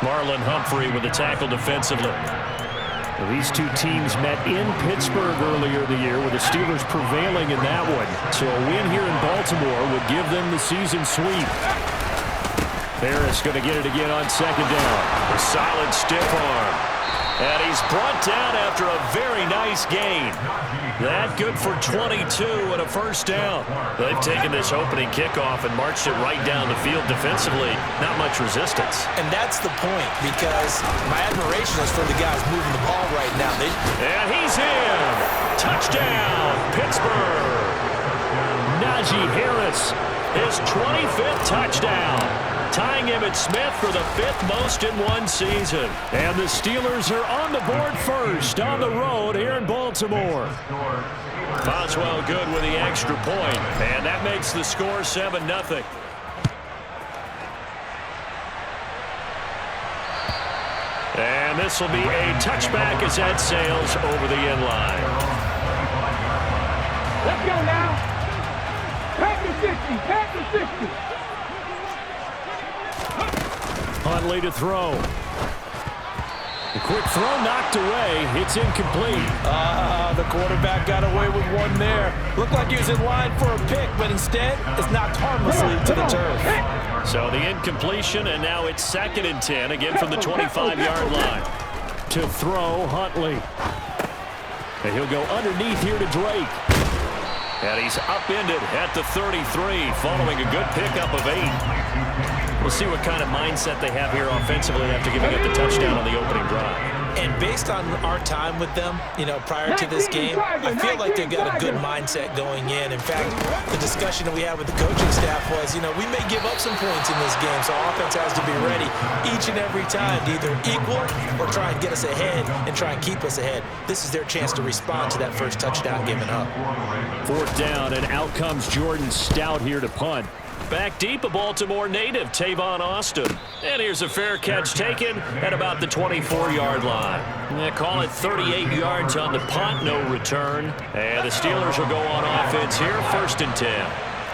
Marlon Humphrey with the tackle defensively. These two teams met in Pittsburgh earlier in the year, with the Steelers prevailing in that one. So a win here in Baltimore would give them the season sweep. Harris going to get it again on second down. A solid stiff arm. And he's brought down after a very nice gain. That good for 22 and a first down. They've taken this opening kickoff and marched it right down the field defensively. Not much resistance. And that's the point, because my admiration is for the guys moving the ball right now. And he's in. Touchdown, Pittsburgh. Najee Harris, his 25th touchdown, tying Emmitt Smith for the 5th most in one season. And the Steelers are on the board first on the road here in Baltimore. Boswell good with the extra point, and that makes the score 7-0. And this will be a touchback as that sails over the end line. Let's go now. Pack the 60, pack the 60. Huntley to throw. The quick throw knocked away. It's incomplete. The quarterback got away with one there. Looked like he was in line for a pick, but instead it's knocked harmlessly to the turf. So the incompletion, and now it's 2nd and 10, again from the 25-yard line. To throw, Huntley. And he'll go underneath here to Drake. And he's upended at the 33, following a good pickup of 8. We'll see what kind of mindset they have here offensively after giving up the touchdown on the opening drive. And based on our time with them, prior to this game, I feel like they've got a good mindset going in. In fact, the discussion that we had with the coaching staff was, we may give up some points in this game, so our offense has to be ready each and every time to either equal or try and get us ahead and try and keep us ahead. This is their chance to respond to that first touchdown given up. 4th down, and out comes Jordan Stout here to punt. Back deep, a Baltimore native, Tavon Austin. And here's a fair catch taken at about the 24-yard line. They call it 38 yards on the punt, no return. And the Steelers will go on offense here, 1st and 10.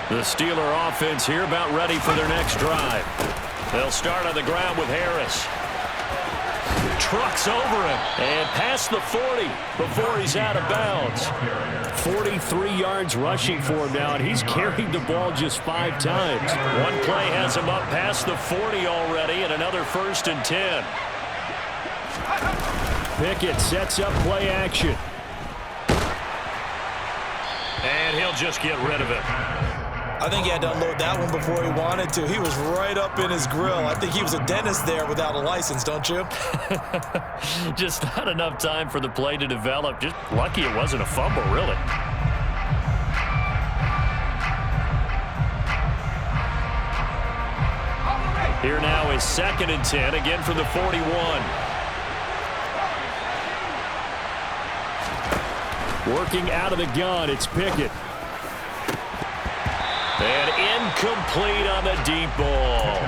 The Steeler offense here about ready for their next drive. They'll start on the ground with Harris. Trucks over him and past the 40 before he's out of bounds. 43 yards rushing for him now, and he's carried the ball just 5 times. One play has him up past the 40 already, and another 1st and 10. Pickett sets up play action. And he'll just get rid of it. I think he had to unload that one before he wanted to. He was right up in his grill. I think he was a dentist there without a license, don't you? Just not enough time for the play to develop. Just lucky it wasn't a fumble, really. Here now is 2nd and 10, again from the 41. Working out of the gun, it's Pickett. And incomplete on the deep ball.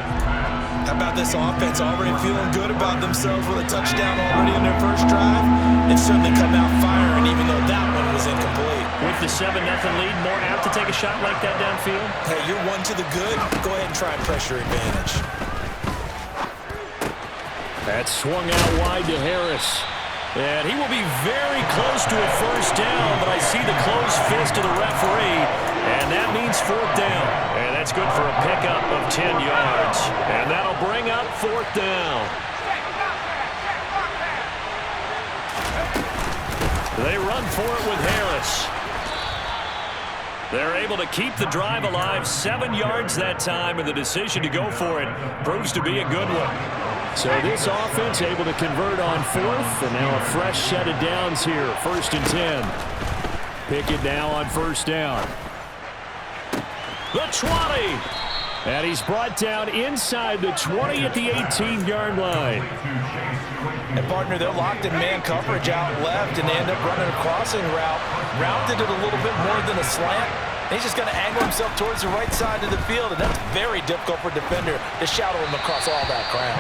How about this offense already feeling good about themselves with a touchdown already in their first drive? They've certainly come out firing, even though that one was incomplete. With the 7-0 lead, more apt to take a shot like that downfield? Hey, you're one to the good. Go ahead and try and pressure advantage. That swung out wide to Harris. And he will be very close to a first down, but I see the closed fist of the referee, and that means 4th down. And that's good for a pickup of 10 yards. And that'll bring up 4th down. They run for it with Harris. They're able to keep the drive alive, 7 yards that time, and the decision to go for it proves to be a good one. So this offense able to convert on 4th, and now a fresh set of downs here, 1st and 10. Pickett now on 1st down. The 20. And he's brought down inside the 20 at the 18-yard line. And, partner, they're locked in man coverage out left, and they end up running a crossing route. Rounded it a little bit more than a slant. He's just going to angle himself towards the right side of the field, and that's very difficult for a defender to shadow him across all that ground.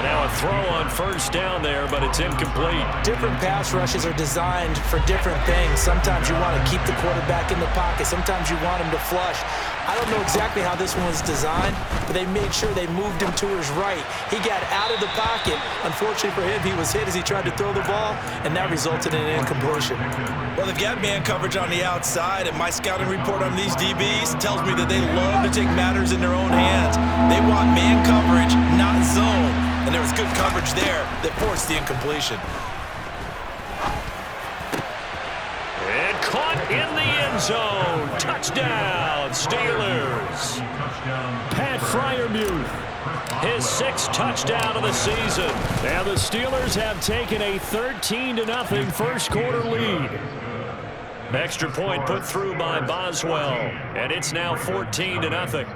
And now a throw on 1st down there, but it's incomplete. Different pass rushes are designed for different things. Sometimes you want to keep the quarterback in the pocket. Sometimes you want him to flush. I don't know exactly how this one was designed, but they made sure they moved him to his right. He got out of the pocket. Unfortunately for him, he was hit as he tried to throw the ball, and that resulted in an incompletion. Well, they've got man coverage on the outside, and my scouting report on these DBs tells me that they love to take matters in their own hands. They want man coverage, not zone, and there was good coverage there that forced the incompletion. And caught in the end zone. Touchdown, Steelers. Pat Freiermuth, his 6th touchdown of the season. And the Steelers have taken a 13-0 first quarter lead. Extra point put through by Boswell, and it's now 14-0.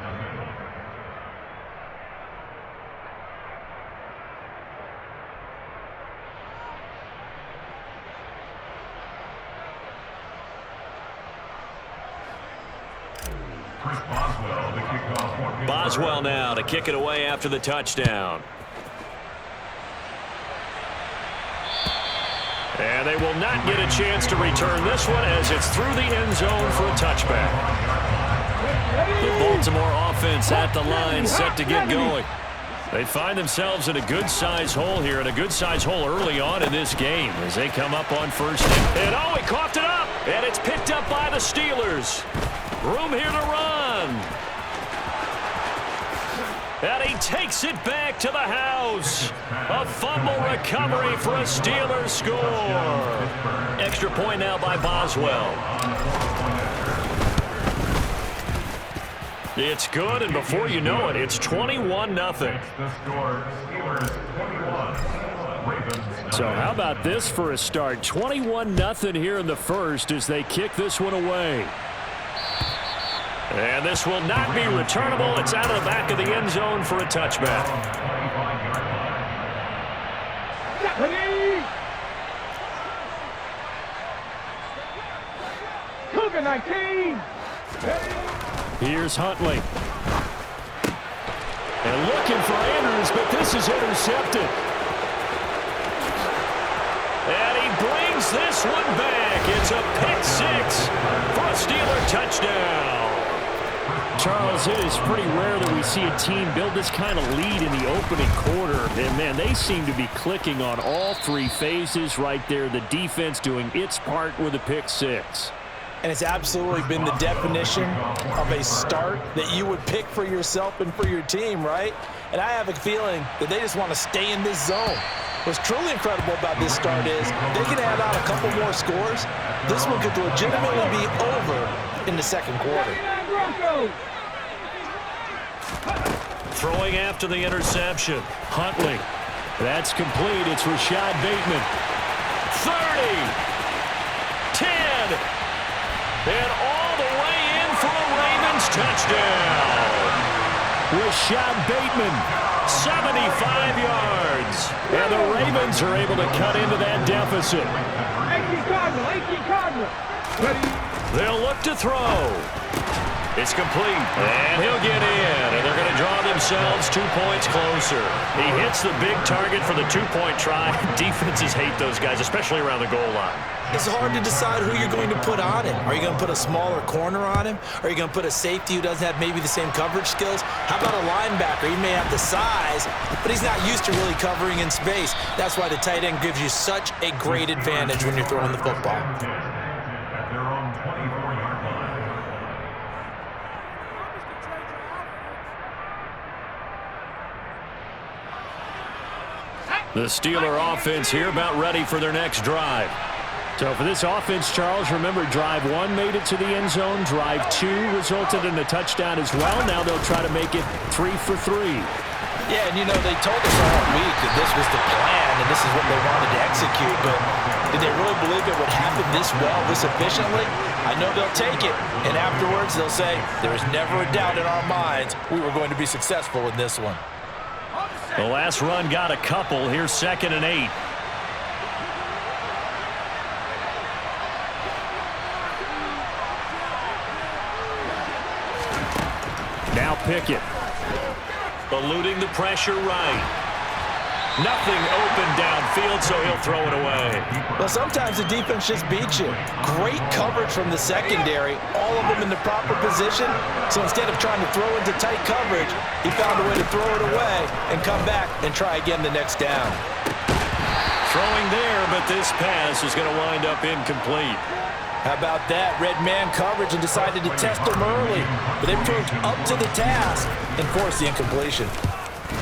Boswell now to kick it away after the touchdown. And they will not get a chance to return this one as it's through the end zone for a touchback. The Baltimore offense at the line, set to get going. They find themselves in a good-sized hole here, and a good-sized hole early on in this game as they come up on first down. And oh, he coughed it up, and it's picked up by the Steelers. Room here to run. And he takes it back to the house. A fumble recovery for a Steelers score. Extra point now by Boswell. It's good, and before you know it, it's 21-0. So how about this for a start? 21-0 here in the first as they kick this one away. And this will not be returnable. It's out of the back of the end zone for a touchback. Cougar 19. Here's Huntley. And looking for Andrews, but this is intercepted. And he brings this one back. It's a pick 6 for a Steeler touchdown. Charles, it is pretty rare that we see a team build this kind of lead in the opening quarter. And, man, they seem to be clicking on all 3 phases right there. The defense doing its part with a pick 6. And it's absolutely been the definition of a start that you would pick for yourself and for your team, right? And I have a feeling that they just want to stay in this zone. What's truly incredible about this start is they can add on a couple more scores. This one could legitimately be over in the second quarter. Throwing after the interception. Huntley. That's complete. It's Rashad Bateman. 30. 10. And all the way in for a Ravens touchdown. Rashad Bateman, 75 yards. And the Ravens are able to cut into that deficit. 18 Cardinal. They'll look to throw. It's complete, and he'll get in, and they're going to draw themselves 2 points closer. He hits the big target for the 2-point try. Defenses hate those guys, especially around the goal line. It's hard to decide who you're going to put on him. Are you going to put a smaller corner on him? Are you going to put a safety who doesn't have maybe the same coverage skills? How about a linebacker? He may have the size, but he's not used to really covering in space. That's why the tight end gives you such a great advantage when you're throwing the football. The Steeler offense here about ready for their next drive. So for this offense, Charles, remember drive 1 made it to the end zone. Drive 2 resulted in a touchdown as well. Now they'll try to make it 3 for 3. Yeah, and you know, they told us all week that this was the plan and this is what they wanted to execute, but did they really believe it would happen this well, this efficiently? I know they'll take it, and afterwards they'll say, there was never a doubt in our minds we were going to be successful in this one. The last run got a couple. Here's 2nd and 8. Now Pickett. Eluding the pressure right. Nothing open downfield, so he'll throw it away. Well, sometimes the defense just beats you. Great coverage from the secondary, all of them in the proper position. So instead of trying to throw into tight coverage, he found a way to throw it away and come back and try again the next down. Throwing there, but this pass is going to wind up incomplete. How about that? Red man coverage and decided to test him early. But they proved up to the task and forced the incompletion.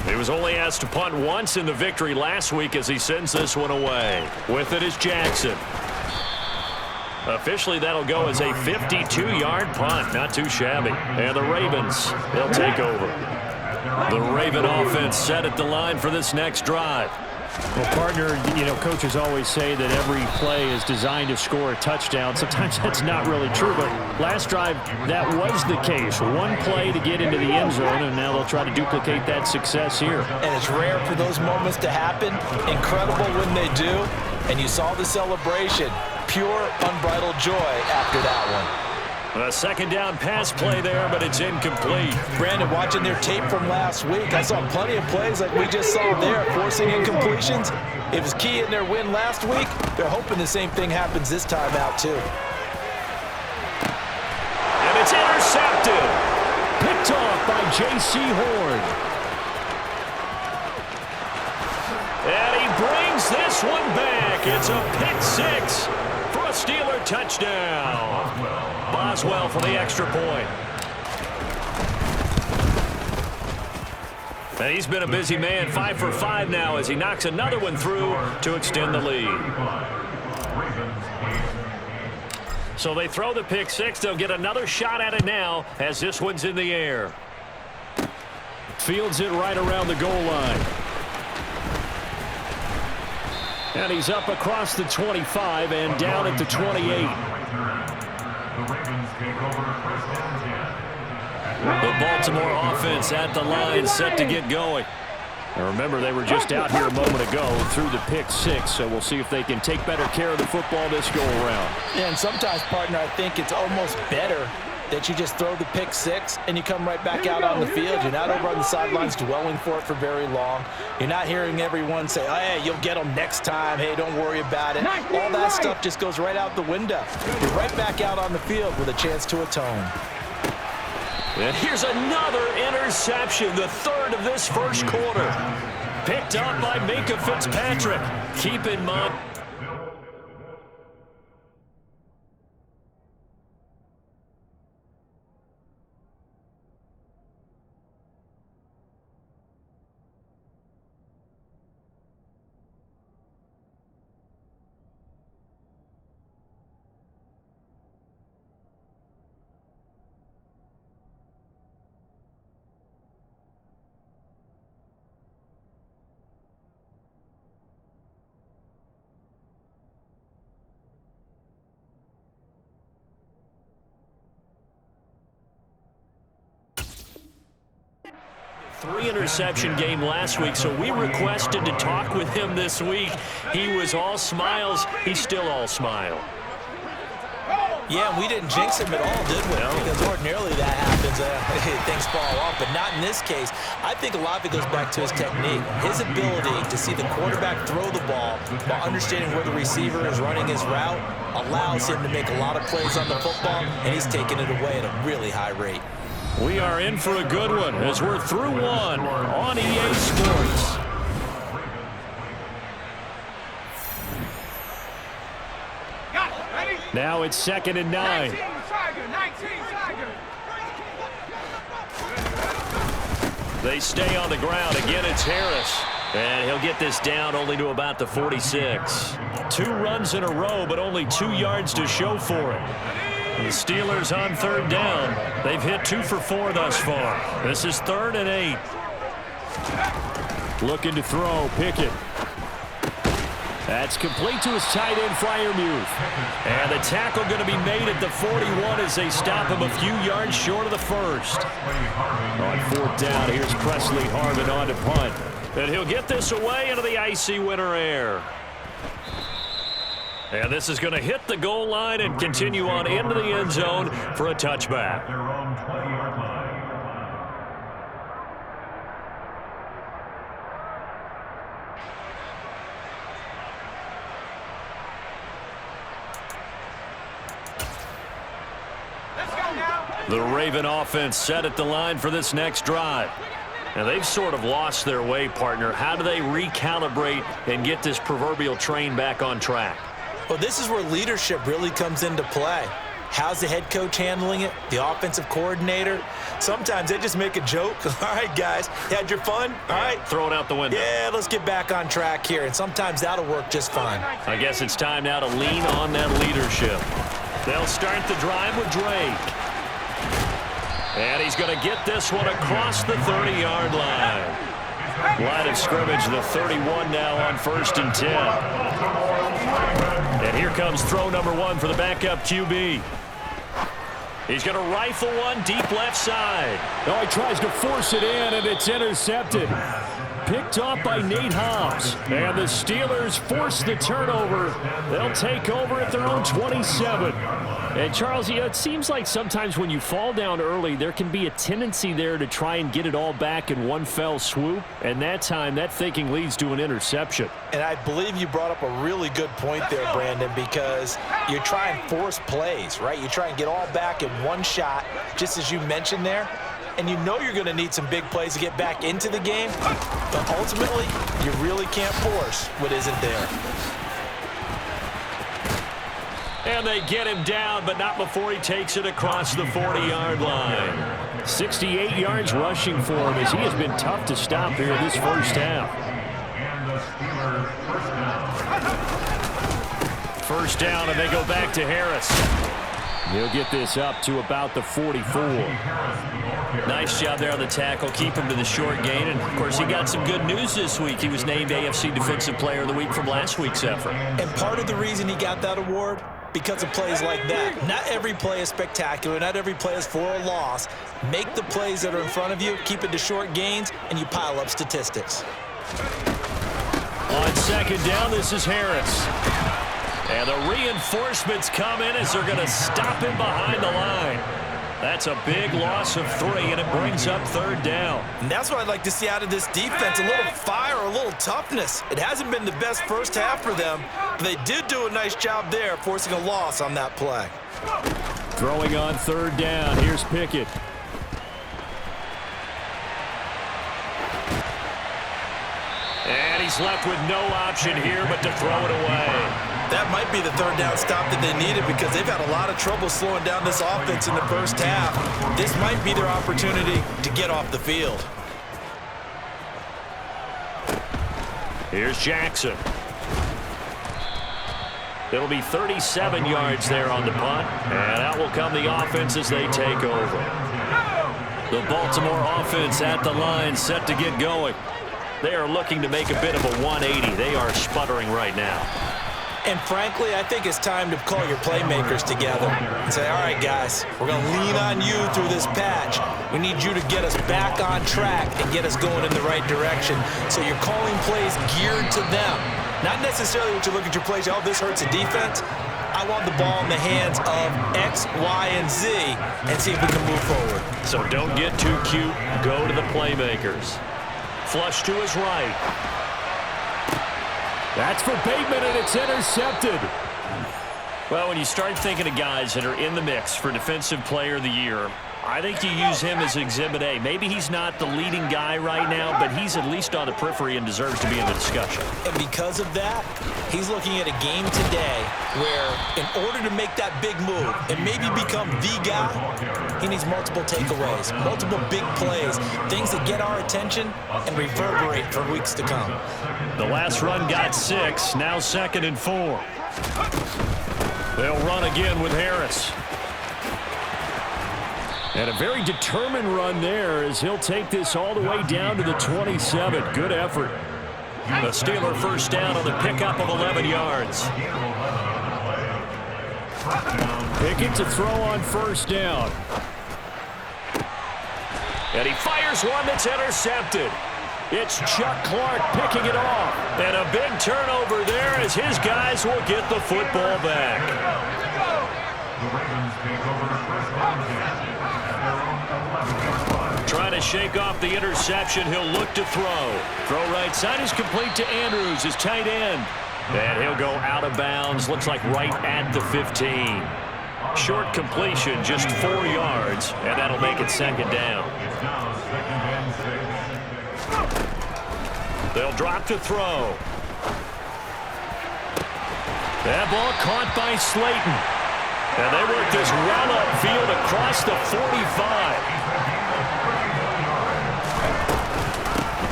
He was only asked to punt once in the victory last week as he sends this one away. With it is Jackson. Officially, that'll go as a 52-yard punt. Not too shabby. And the Ravens, they'll take over. The Raven offense set at the line for this next drive. Well, partner, coaches always say that every play is designed to score a touchdown. Sometimes that's not really true, but last drive, that was the case. One play to get into the end zone, and now they'll try to duplicate that success here. And it's rare for those moments to happen. Incredible when they do. And you saw the celebration. Pure, unbridled joy after that one. A second down pass play there, but it's incomplete. Brandon, watching their tape from last week, I saw plenty of plays like we just saw there, forcing incompletions. It was key in their win last week. They're hoping the same thing happens this time out, too. And it's intercepted. Picked off by J.C. Horn. And he brings this one back. It's a pick six for a Steeler touchdown. Boswell for the extra point. And he's been a busy man, 5 for 5 now as he knocks another one through to extend the lead. So they throw the pick six. They'll get another shot at it now as this one's in the air. Fields it right around the goal line. And he's up across the 25 and down at the 28. The Baltimore offense at the line, set to get going. And remember, they were just out here a moment ago through the pick six, so we'll see if they can take better care of the football this go-around. Yeah, and sometimes, partner, I think it's almost better that you just throw the pick six and you come right back out on the field. You're not over on the sidelines dwelling for it for very long. You're not hearing everyone say, oh, hey, you'll get them next time. Hey, don't worry about it. All that stuff just goes right out the window. You're right back out on the field with a chance to atone. And here's another interception, the third of this first quarter. Picked up by Minkah Fitzpatrick. Keep in mind. Three-interception game last week, so we requested to talk with him this week. He was all smiles. He's still all smile. Yeah, we didn't jinx him at all, did we? No. Because ordinarily that happens. Things fall off, but not in this case. I think a lot of it goes back to his technique. His ability to see the quarterback throw the ball while understanding where the receiver is running his route allows him to make a lot of plays on the football, and he's taking it away at a really high rate. We are in for a good one as we're through one on EA Sports. Now it's 2nd and 9. They stay on the ground. Again, it's Harris. And he'll get this down only to about the 46. 2 runs in a row, but only 2 yards to show for it. The Steelers on 3rd down. They've hit 2 for 4 thus far. This is 3rd and 8. Looking to throw, Pickett. That's complete to his tight end, Freiermuth. And the tackle going to be made at the 41 as they stop him a few yards short of the first. On 4th down, here's Presley Harvin on to punt. And he'll get this away into the icy winter air. And this is going to hit the goal line and continue on into the end zone for a touchback. The Raven offense set at the line for this next drive. Now, they've sort of lost their way, partner. How do they recalibrate and get this proverbial train back on track? Well, this is where leadership really comes into play. How's the head coach handling it? The offensive coordinator? Sometimes they just make a joke. All right, guys, you had your fun? All right. Throw it out the window. Yeah, let's get back on track here. And sometimes that'll work just fine. I guess it's time now to lean on that leadership. They'll start the drive with Drake. And he's going to get this one across the 30-yard line. Line of scrimmage, the 31 now on 1st and 10. And here comes throw number 1 for the backup QB. He's going to rifle one deep left side. Oh, he tries to force it in, and it's intercepted. Picked off by Nate Hobbs. And the Steelers force the turnover. They'll take over at their own 27. And, Charles, it seems like sometimes when you fall down early, there can be a tendency there to try and get it all back in one fell swoop. And that time, that thinking leads to an interception. And I believe you brought up a really good point there, Brandon, because you try and force plays, right? You try and get all back in one shot, just as you mentioned there. And you know you're going to need some big plays to get back into the game. But ultimately, you really can't force what isn't there. And they get him down, but not before he takes it across the 40-yard line. 68 yards rushing for him as he has been tough to stop here this first half. First down, and they go back to Harris. He'll get this up to about the 44. Nice job there on the tackle. Keep him to the short gain. And, of course, he got some good news this week. He was named AFC Defensive Player of the Week from last week's effort. And part of the reason he got that award, because of plays like that. Not every play is spectacular. Not every play is for a loss. Make the plays that are in front of you, keep it to short gains, and you pile up statistics. On second down, this is Harris. And the reinforcements come in as they're going to stop him behind the line. That's a big loss of 3, and it brings up 3rd down. And that's what I'd like to see out of this defense, a little fire, a little toughness. It hasn't been the best first half for them, but they did do a nice job there, forcing a loss on that play. Throwing on 3rd down, here's Pickett. And he's left with no option here but to throw it away. That might be the 3rd down stop that they needed because they've had a lot of trouble slowing down this offense in the first half. This might be their opportunity to get off the field. Here's Jackson. It'll be 37 yards there on the punt, and out will come the offense as they take over. The Baltimore offense at the line, set to get going. They are looking to make a bit of a 180. They are sputtering right now. And frankly, I think it's time to call your playmakers together and say, all right, guys, we're going to lean on you through this patch. We need you to get us back on track and get us going in the right direction. So you're calling plays geared to them. Not necessarily what you look at your plays, oh, this hurts the defense. I want the ball in the hands of X, Y, and Z and see if we can move forward. So don't get too cute. Go to the playmakers. Flush to his right. That's for Bateman, and it's intercepted. Well, when you start thinking of guys that are in the mix for Defensive Player of the Year, I think you use him as Exhibit A. Maybe he's not the leading guy right now, but he's at least on the periphery and deserves to be in the discussion. And because of that, he's looking at a game today where in order to make that big move and maybe become the guy, he needs multiple takeaways, multiple big plays, things that get our attention and reverberate for weeks to come. The last run got 6, now 2nd and 4. They'll run again with Harris. And a very determined run there as he'll take this all the way down to the 27. Good effort. The Steeler first down on the pickup of 11 yards. Pickett to throw on first down. And he fires one that's intercepted. It's Chuck Clark picking it off. And a big turnover there as his guys will get the football back. Trying to shake off the interception. He'll look to throw. Throw right side is complete to Andrews, his tight end. And he'll go out of bounds. Looks like right at the 15. Short completion, just 4 yards, and that'll make it second down. They'll drop to throw. That ball caught by Slayton. And they work this well upfield across the 45.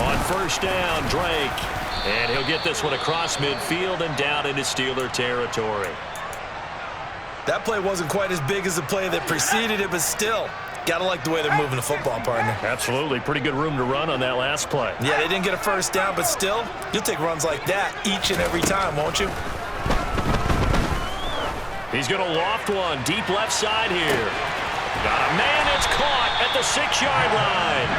On first down, Drake. And he'll get this one across midfield and down into Steeler territory. That play wasn't quite as big as the play that preceded it, but still, got to like the way they're moving the football, partner. Absolutely. Pretty good room to run on that last play. Yeah, they didn't get a first down, but still, you'll take runs like that each and every time, won't you? He's going to loft one deep left side here. Got a man, it's caught at the 6-yard line.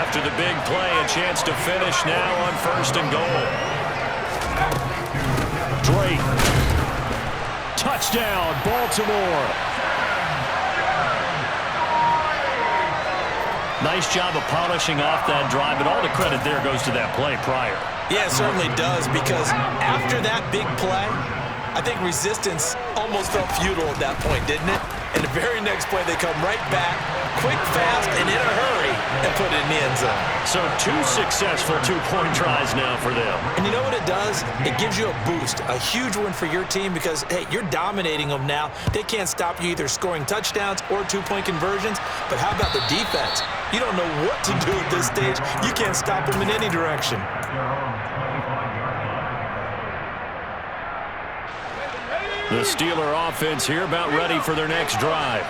After the big play, a chance to finish now on first and goal. Drake. Touchdown, Baltimore. Nice job of polishing off that drive, but all the credit there goes to that play prior. Yeah, it certainly does, because after that big play, I think resistance almost felt futile at that point, didn't it? And the very next play, they come right back, quick, fast, and in a hurry, and put it in the end zone. So 2 successful 2-point tries now for them. And you know what it does? It gives you a boost, a huge win for your team because, hey, you're dominating them now. They can't stop you either scoring touchdowns or 2-point conversions. But how about the defense? You don't know what to do at this stage. You can't stop them in any direction. The Steeler offense here about ready for their next drive.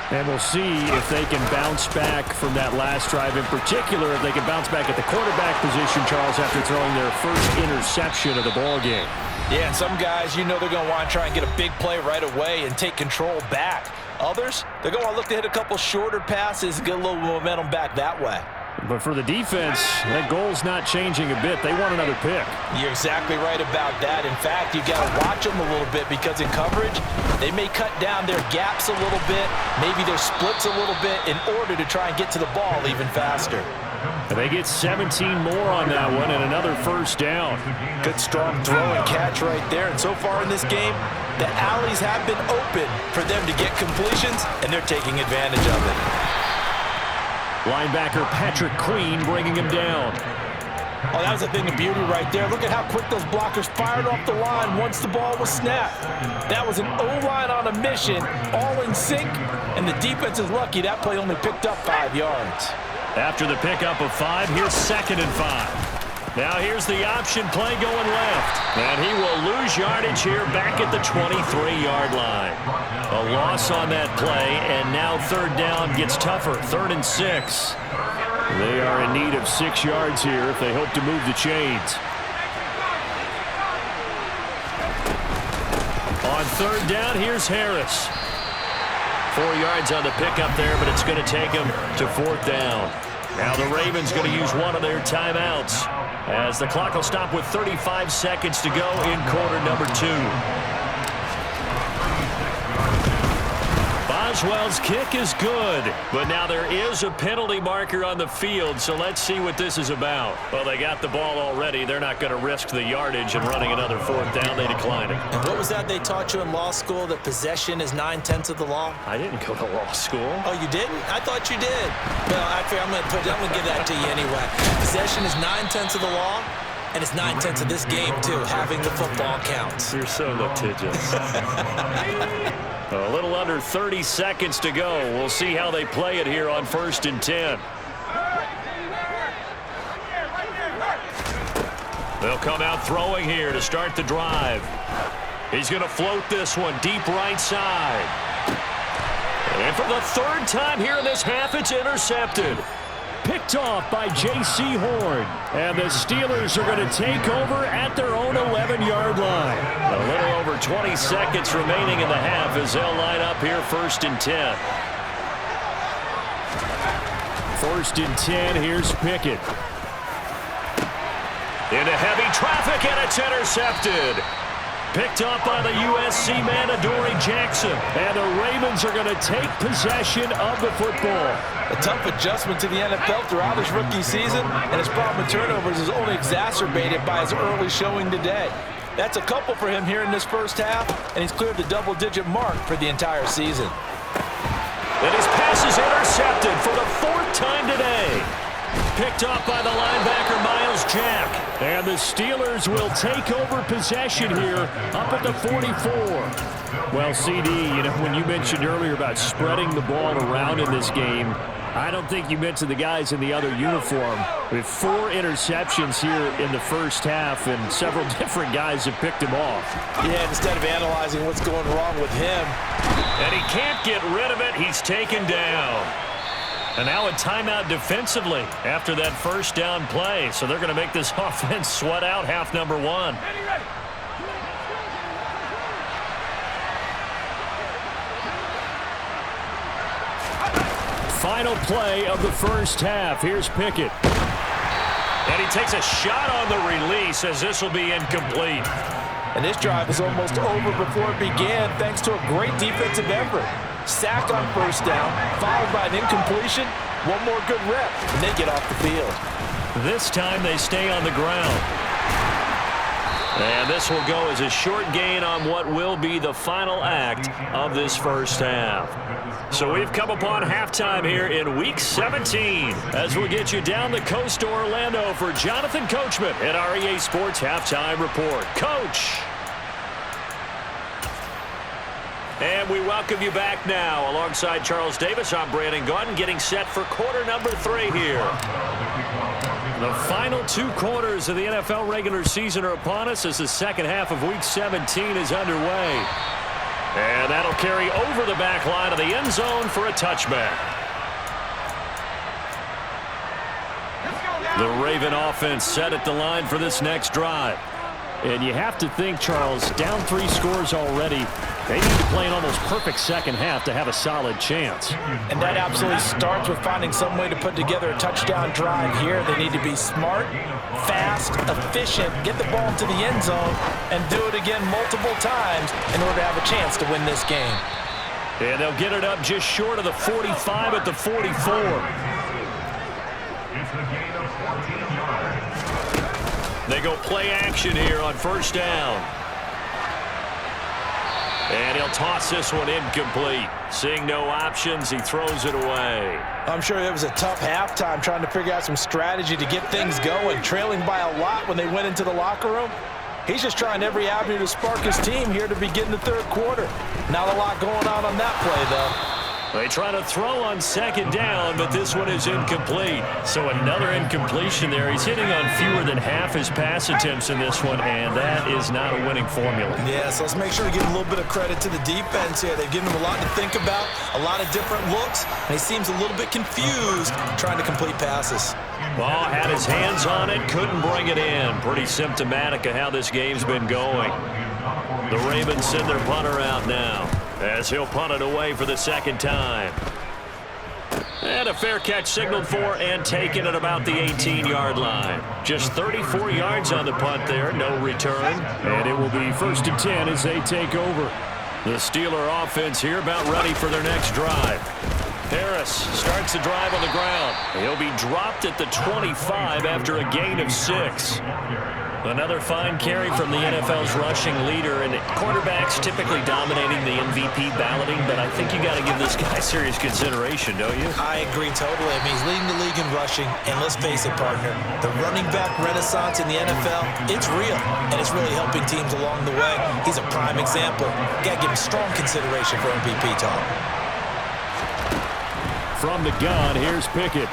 And we'll see if they can bounce back from that last drive. In particular, if they can bounce back at the quarterback position, Charles, after throwing their first interception of the ball game. Yeah, and some guys, you know they're going to want to try and get a big play right away and take control back. Others, they're going to look to hit a couple shorter passes and get a little momentum back that way. But for the defense, that goal's not changing a bit. They want another pick. You're exactly right about that. In fact, you've got to watch them a little bit because in coverage, they may cut down their gaps a little bit, maybe their splits a little bit in order to try and get to the ball even faster. And they get 17 more on that one and another first down. Good strong throw and catch right there. And so far in this game, the alleys have been open for them to get completions, and they're taking advantage of it. Linebacker Patrick Queen bringing him down. Oh, that was a thing of beauty right there. Look at how quick those blockers fired off the line once the ball was snapped. That was an O-line on a mission, all in sync, and the defense is lucky that play only picked up 5 yards. After the pickup of 5, here's 2nd and 5. Now here's the option play going left. And he will lose yardage here back at the 23-yard line. A loss on that play, and now 3rd down gets tougher. 3rd and 6. They are in need of 6 yards here if they hope to move the chains. On 3rd down, here's Harris. 4 yards on the pickup there, but it's going to take him to 4th down. Now the Ravens going to use one of their timeouts as the clock will stop with 35 seconds to go in quarter number 2. Boswell's kick is good, but now there is a penalty marker on the field, so let's see what this is about. Well, they got the ball already. They're not going to risk the yardage and running another 4th down. They decline it. And what was that they taught you in law school, that possession is 9/10 of the law? I didn't go to law school. Oh, you didn't? I thought you did. Well, actually, I'm going to give that to you anyway. Possession is 9/10 of the law, and it's 9/10 of this game, too. Having the football counts. You're so litigious. A little under 30 seconds to go. We'll see how they play it here on 1st and 10. They'll come out throwing here to start the drive. He's going to float this one deep right side. And for the 3rd time here in this half, it's intercepted. Picked off by J.C. Horn. And the Steelers are going to take over at their own 11-yard line. A little over 20 seconds remaining in the half as they'll line up here 1st and 10. 1st and 10, here's Pickett. Into heavy traffic, and it's intercepted. Picked up by the USC man, Adoree Jackson. And the Ravens are going to take possession of the football. A tough adjustment to the NFL throughout his rookie season, and his problem with turnovers is only exacerbated by his early showing today. That's a couple for him here in this first half, and he's cleared the double-digit mark for the entire season. And his pass is intercepted for the 4th time today. Picked off by the linebacker, Miles Jack. And the Steelers will take over possession here up at the 44. Well, CD, when you mentioned earlier about spreading the ball around in this game, I don't think you mentioned the guys in the other uniform. With 4 interceptions here in the first half, and several different guys have picked him off. Yeah, instead of analyzing what's going wrong with him. And he can't get rid of it. He's taken down. And now a timeout defensively after that first down play. So they're going to make this offense sweat out half number 1. Final play of the first half. Here's Pickett. And he takes a shot on the release as this will be incomplete. And this drive is almost over before it began thanks to a great defensive effort. Sack on first down, followed by an incompletion. One more good rep, and they get off the field. This time they stay on the ground. And this will go as a short gain on what will be the final act of this first half. So we've come upon halftime here in Week 17 as we'll get you down the coast to Orlando for Jonathan Coachman at our EA Sports Halftime Report. Coach! And we welcome you back now. Alongside Charles Davis, I'm Brandon Gaudin, getting set for quarter number 3 here. The final 2 quarters of the NFL regular season are upon us as the second half of Week 17 is underway. And that'll carry over the back line of the end zone for a touchback. The Raven offense set at the line for this next drive. And you have to think, Charles, down 3 scores already. They need to play an almost perfect second half to have a solid chance. And that absolutely starts with finding some way to put together a touchdown drive here. They need to be smart, fast, efficient, get the ball into the end zone, and do it again multiple times in order to have a chance to win this game. And they'll get it up just short of the 45 at the 44. They go play action here on first down. And he'll toss this one incomplete. Seeing no options, he throws it away. I'm sure it was a tough halftime trying to figure out some strategy to get things going, trailing by a lot when they went into the locker room. He's just trying every avenue to spark his team here to begin the third quarter. Not a lot going on that play, though. They try to throw on second down, but this one is incomplete. So another incompletion there. He's hitting on fewer than half his pass attempts in this one, and that is not a winning formula. Yeah, so let's make sure to give a little bit of credit to the defense here. They've given him a lot to think about, a lot of different looks, and he seems a little bit confused trying to complete passes. Ball had his hands on it, couldn't bring it in. Pretty symptomatic of how this game's been going. The Ravens send their punter out now, as he'll punt it away for the second time. And a fair catch signaled for and taken at about the 18-yard line. Just 34 yards on the punt there, no return. And it will be 1st and 10 as they take over. The Steeler offense here about ready for their next drive. Harris starts the drive on the ground. He'll be dropped at the 25 after a gain of 6. Another fine carry from the NFL's rushing leader, and quarterbacks typically dominating the MVP balloting, but I think you got to give this guy serious consideration, don't you? I agree totally. I mean, he's leading the league in rushing, and let's face it, partner, the running back renaissance in the NFL, it's real, and it's really helping teams along the way. He's a prime example. Got to give him strong consideration for MVP talk. From the gun, here's Pickett.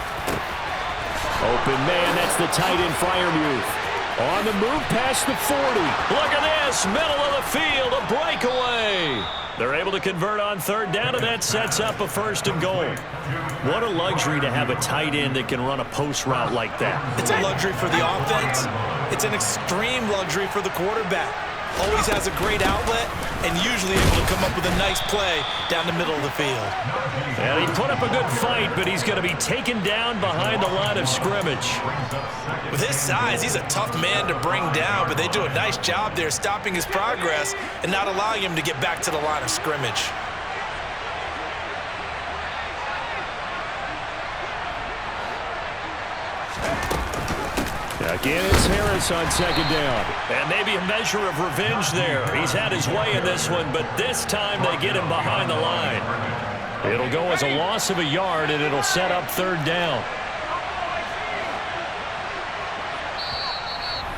Open man, that's the tight end Freiermuth. On the move past the 40. Look at this, middle of the field, a breakaway. They're able to convert on third down, and that sets up a 1st and goal. What a luxury to have a tight end that can run a post route like that. It's a luxury for the offense. It's an extreme luxury for the quarterback. Always has a great outlet and usually able to come up with a nice play down the middle of the field. And he put up a good fight, but he's going to be taken down behind the line of scrimmage. With his size, he's a tough man to bring down, but they do a nice job there stopping his progress and not allowing him to get back to the line of scrimmage. Again, it's Harris on second down. And maybe a measure of revenge there. He's had his way in this one, but this time they get him behind the line. It'll go as a loss of a yard, and it'll set up third down.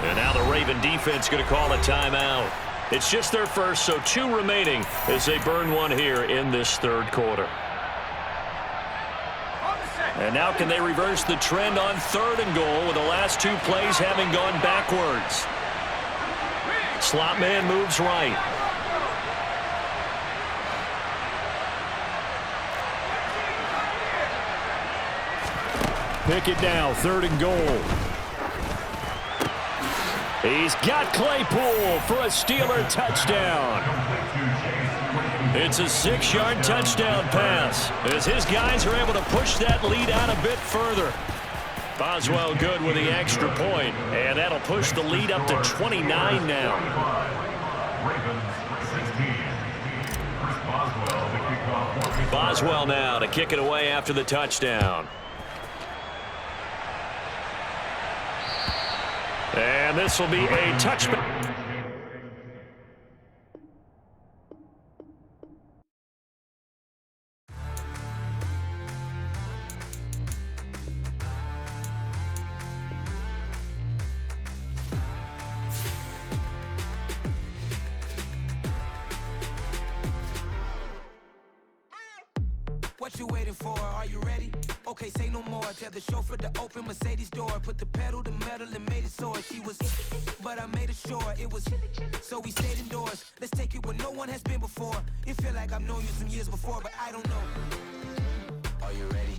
And now the Raven defense going to call a timeout. It's just their first, so 2 remaining as they burn one here in this third quarter. And now can they reverse the trend on 3rd and goal with the last 2 plays having gone backwards? Slot man moves right. Pick it now, 3rd and goal. He's got Claypool for a Steeler touchdown. It's a 6-yard touchdown pass as his guys are able to push that lead out a bit further. Boswell good with the extra point, and that'll push the lead up to 29 now. Boswell now to kick it away after the touchdown. And this will be a touchback. What you waiting for? Are you ready? Okay, say no more. Tell the chauffeur to open Mercedes door. Put the pedal to metal and made it soar. She was, but I made it sure it was. So we stayed indoors. Let's take it where no one has been before. It feel like I've known you some years before, but I don't know. Are you ready?